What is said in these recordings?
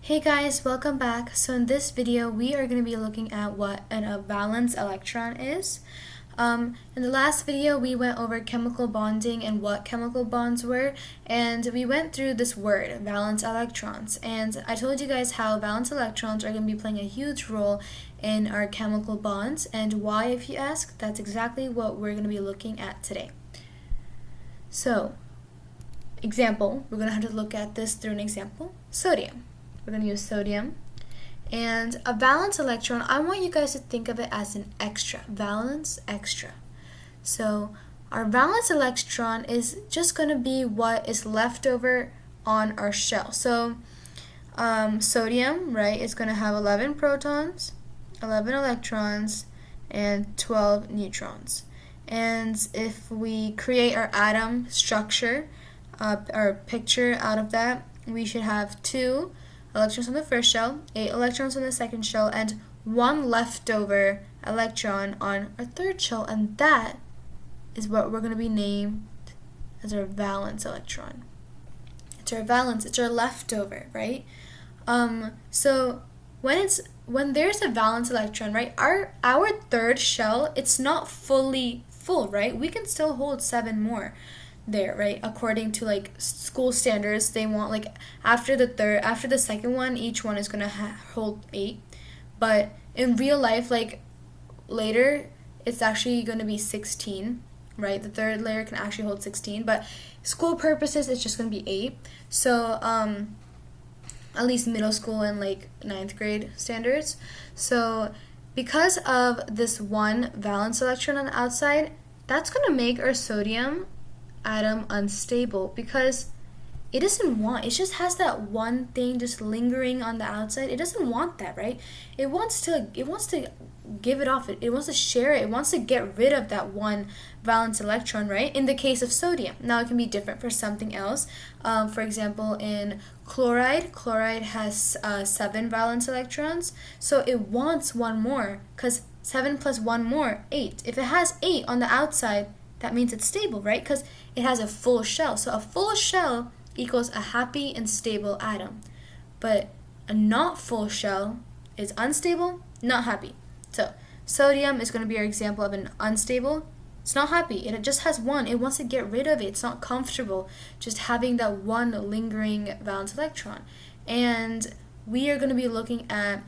Hey guys, welcome back. So in this video, we are going to be looking at what a valence electron is. In the last video, we went over chemical bonding and what chemical bonds were, and we went through this word, valence electrons. And I told you guys how valence electrons are going to be playing a huge role in our chemical bonds, and why, if you ask, that's exactly what we're going to be looking at today. So, example, we're going to have to look at this through an example. Sodium. We're going to use sodium. And a valence electron, I want you guys to think of it as an extra. Valence extra. So our valence electron is just going to be what is left over on our shell. So sodium, right, is going to have 11 protons, 11 electrons, and 12 neutrons. And if we create our atom structure, our picture out of that, we should have 2 electrons on the first shell, 8 electrons on the second shell, and 1 leftover electron on our third shell, and that is what we're going to be named as our valence electron. It's our valence, it's our leftover, right? So when there's a valence electron, right, our third shell, it's not fully full, right? We can still hold 7 more there, right? According to like school standards, they want like after the second one, each one is gonna hold 8. But in real life, like later, it's actually gonna be 16, right? The third layer can actually hold 16, but school purposes, it's just gonna be 8. So at least middle school and like 9th grade standards. So because of this one valence electron on the outside, that's gonna make our sodium atom unstable, because it just has that one thing just lingering on the outside. It doesn't want that, right? It wants to give it off. It wants to share it. It wants to get rid of that one valence electron, right? In the case of sodium. Now it can be different for something else. For example, in chloride has 7 valence electrons, so it wants 1 more, because 7 plus 1 more, 8. If it has 8 on the outside, that means it's stable, right? Because it has a full shell. So a full shell equals a happy and stable atom. But a not full shell is unstable, not happy. So sodium is going to be our example of an unstable. It's not happy. It just has 1. It wants to get rid of it. It's not comfortable just having that one lingering valence electron. And we are going to be looking at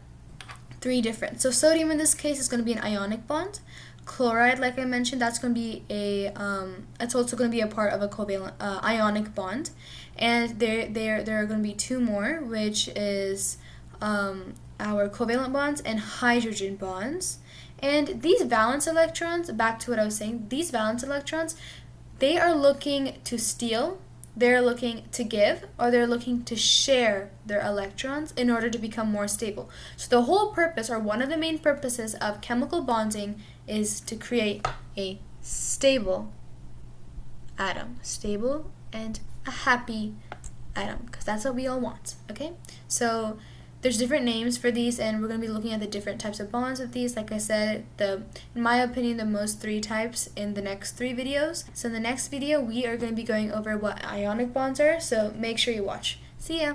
3 different. So sodium in this case is going to be an ionic bond. Chloride, like I mentioned, that's going to be it's also going to be a part of a covalent ionic bond, and there are going to be 2 more, which is our covalent bonds and hydrogen bonds. And these valence electrons, back to what I was saying, these valence electrons, they are looking to steal, they're looking to give, or they're looking to share their electrons in order to become more stable. So the whole purpose, or one of the main purposes of chemical bonding, is to create a stable atom. Stable and a happy atom, because that's what we all want, okay? So there's different names for these, and we're going to be looking at the different types of bonds of these. Like I said, in my opinion, the most 3 types in the next 3 videos. So in the next video, we are going to be going over what ionic bonds are, so make sure you watch. See ya!